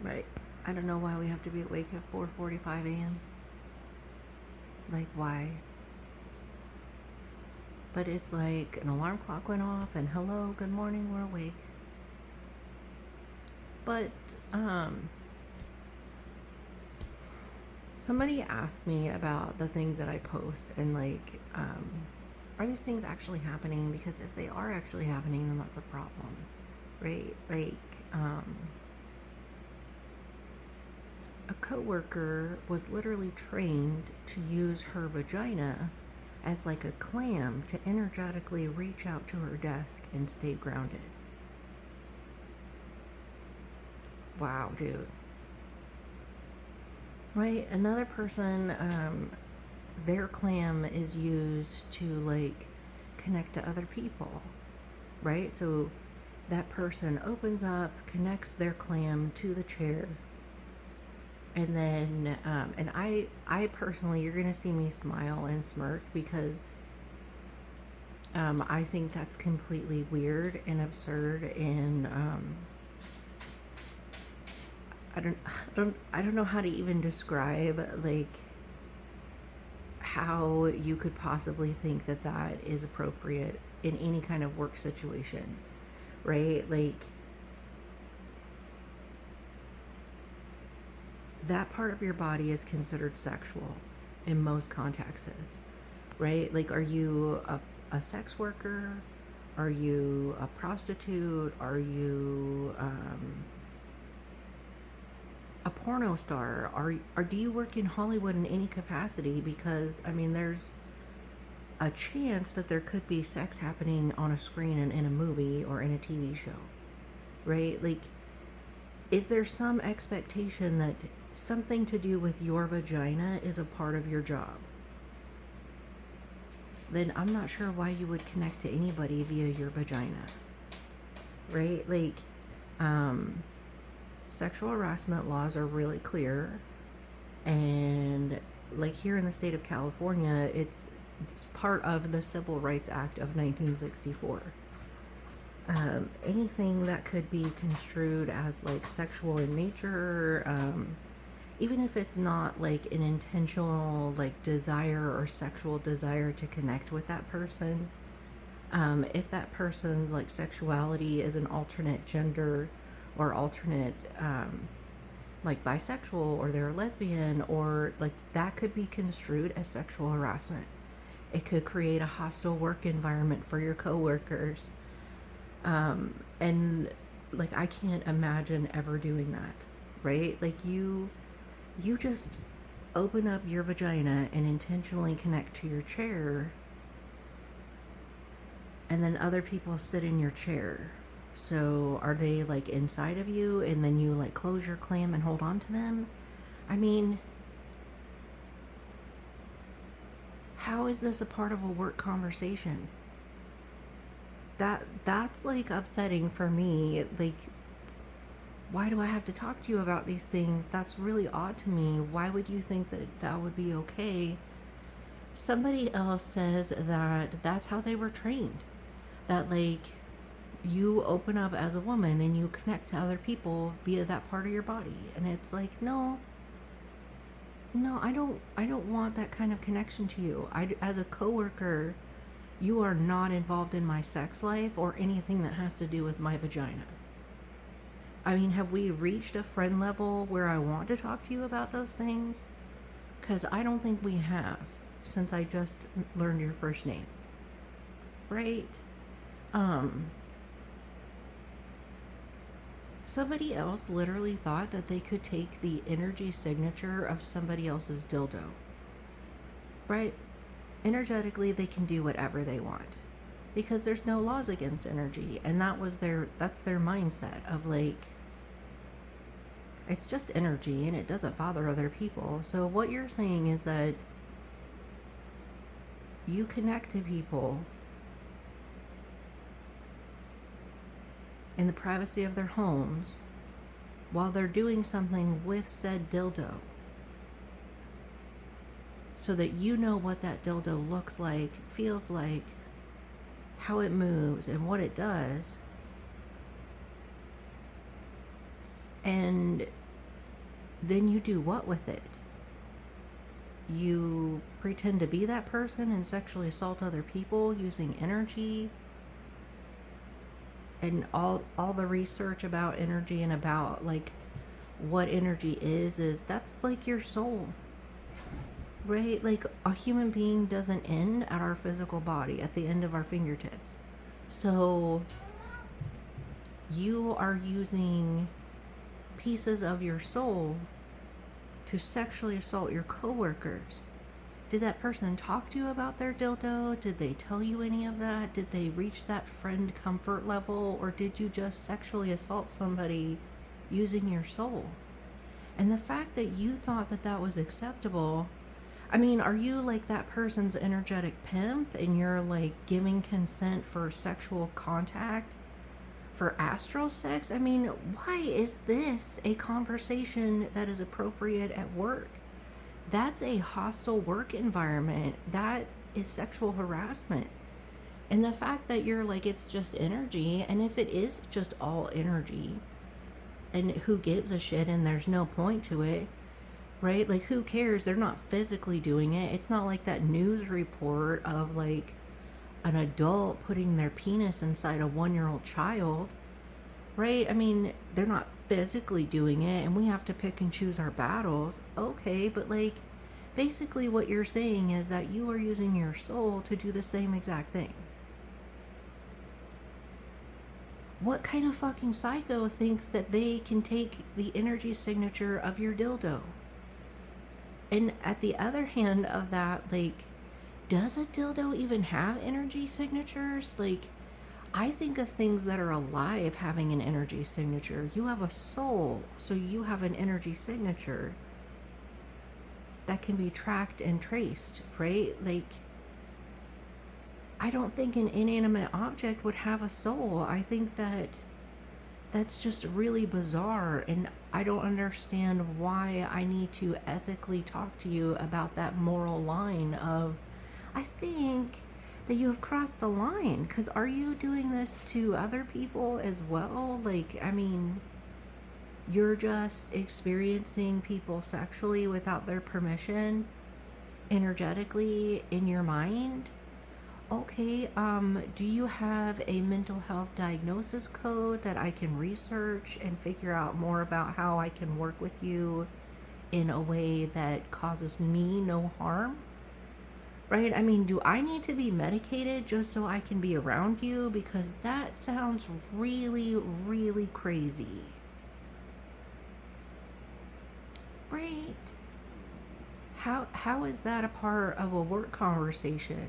Right. I don't know why we have to be awake at 4:45 a.m. Like, why? But it's like an alarm clock went off and hello, good morning, we're awake. But somebody asked me about the things that I post and like are these things actually happening? Because if they are actually happening, then that's a problem. Right? Like a coworker was literally trained to use her vagina as like a clam to energetically reach out to her desk and stay grounded. Wow, dude. Right? Another person, their clam is used to like connect to other people. Right? So that person opens up, connects their clam to the chair, and then and I personally, you're gonna see me smile and smirk because I think that's completely weird and absurd, and I don't know how to even describe like how you could possibly think that that is appropriate in any kind of work situation, right? Like that part of your body is considered sexual in most contexts, right? Like, are you a sex worker? Are you a prostitute? Are you a porno star? Or do you work in Hollywood in any capacity? Because I mean, there's a chance that there could be sex happening on a screen in a movie or in a TV show, right? Like, is there some expectation that something to do with your vagina is a part of your job? Then I'm not sure why you would connect to anybody via your vagina, right? Like, sexual harassment laws are really clear, and like here in the state of California, it's part of the Civil Rights Act of 1964. Anything that could be construed as like sexual in nature, even if it's not like an intentional like desire or sexual desire to connect with that person, if that person's like sexuality is an alternate gender or alternate like bisexual, or they're a lesbian, or like that could be construed as sexual harassment. It could create a hostile work environment for your coworkers. And like I can't imagine ever doing that, right? Like you just open up your vagina and intentionally connect to your chair, and then other people sit in your chair. So are they like inside of you and then you like close your clam and hold on to them? I mean, how is this a part of a work conversation? That's like upsetting for me. Like, why do I have to talk to you about these things? That's really odd to me. Why would you think that that would be okay? Somebody else says that that's how they were trained. That like you open up as a woman and you connect to other people via that part of your body. And it's like, no, I don't want that kind of connection to you. As a coworker, you are not involved in my sex life or anything that has to do with my vagina. I mean, have we reached a friend level where I want to talk to you about those things? Because I don't think we have, since I just learned your first name. Right? Somebody else literally thought that they could take the energy signature of somebody else's dildo. Right? Energetically, they can do whatever they want. Because there's no laws against energy. And that's their mindset of like, it's just energy and it doesn't bother other people. So what you're saying is that you connect to people in the privacy of their homes while they're doing something with said dildo, so that you know what that dildo looks like, feels like, how it moves, and what it does. And then you do what with it? You pretend to be that person and sexually assault other people using energy. And all the research about energy and about like what energy is that's like your soul, right? Like a human being doesn't end at our physical body, at the end of our fingertips. So you are using pieces of your soul to sexually assault your coworkers. Did that person talk to you about their dildo? Did they tell you any of that? Did they reach that friend comfort level? Or did you just sexually assault somebody using your soul? And the fact that you thought that that was acceptable, I mean, are you like that person's energetic pimp and you're like giving consent for sexual contact, for astral sex? I mean, why is this a conversation that is appropriate at work? That's a hostile work environment. That is sexual harassment. And the fact that you're like, it's just energy, and if it is just all energy, and who gives a shit, and there's no point to it, right? Like, who cares? They're not physically doing it. It's not like that news report of like an adult putting their penis inside a 1-year-old child, right? I mean, they're not physically doing it, and we have to pick and choose our battles. Okay, but like, basically what you're saying is that you are using your soul to do the same exact thing. What kind of fucking psycho thinks that they can take the energy signature of your dildo? And at the other hand of that, like, does a dildo even have energy signatures? Like, I think of things that are alive having an energy signature. You have a soul, so you have an energy signature that can be tracked and traced, right? Like, I don't think an inanimate object would have a soul. I think that that's just really bizarre, and I don't understand why I need to ethically talk to you about that moral line of, I think that you have crossed the line, because are you doing this to other people as well? Like, I mean, you're just experiencing people sexually without their permission, energetically in your mind. Okay, do you have a mental health diagnosis code that I can research and figure out more about how I can work with you in a way that causes me no harm? Right? I mean, do I need to be medicated just so I can be around you? Because that sounds really, really crazy. Right? How is that a part of a work conversation?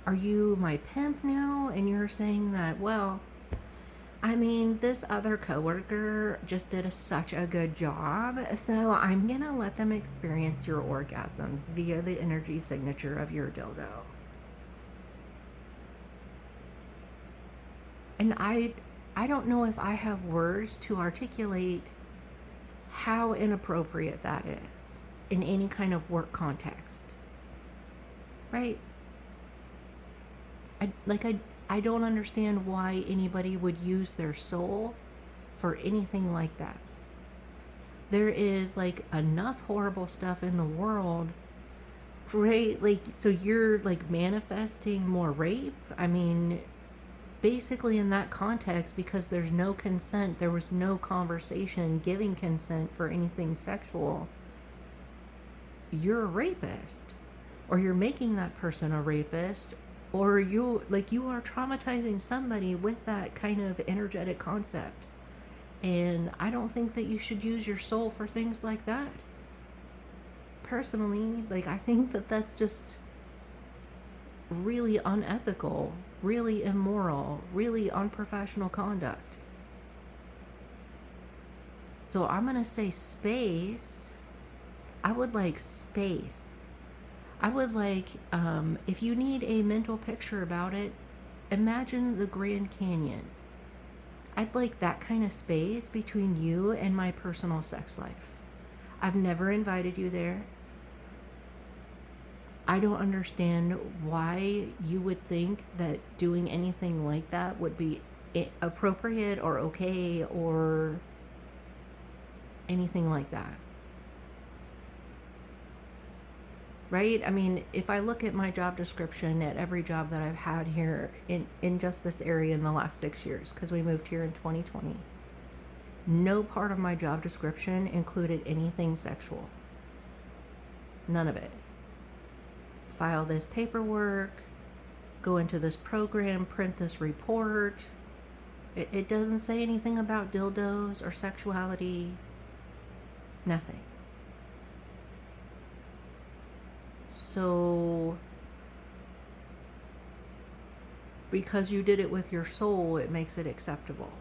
Are you my pimp now? And you're saying that, well, I mean, this other coworker just did such a good job, so I'm gonna let them experience your orgasms via the energy signature of your dildo. And I don't know if I have words to articulate how inappropriate that is in any kind of work context. Right? I don't understand why anybody would use their soul for anything like that. There is like enough horrible stuff in the world, right? Like, so you're like manifesting more rape? I mean, basically in that context, because there's no consent, there was no conversation giving consent for anything sexual, you're a rapist, or you're making that person a rapist, or you are traumatizing somebody with that kind of energetic concept. And I don't think that you should use your soul for things like that. Personally, like, I think that that's just really unethical, really immoral, really unprofessional conduct. So I'm gonna say space. I would like space. I would like, if you need a mental picture about it, imagine the Grand Canyon. I'd like that kind of space between you and my personal sex life. I've never invited you there. I don't understand why you would think that doing anything like that would be appropriate or okay or anything like that. right? I mean, if I look at my job description at every job that I've had here in just this area in the last 6 years, because we moved here in 2020, no part of my job description included anything sexual. None of it. File this paperwork, go into this program, print this report. It doesn't say anything about dildos or sexuality. Nothing. So, because you did it with your soul, it makes it acceptable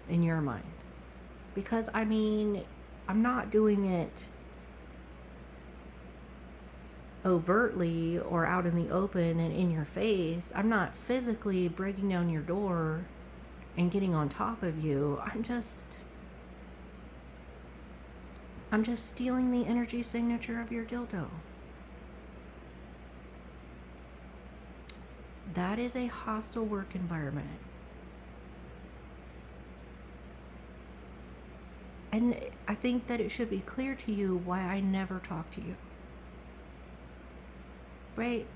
in your mind. Because, I mean, I'm not doing it overtly or out in the open and in your face. I'm not physically breaking down your door and getting on top of you. I'm just stealing the energy signature of your dildo. That is a hostile work environment. And I think that it should be clear to you why I never talk to you. Right?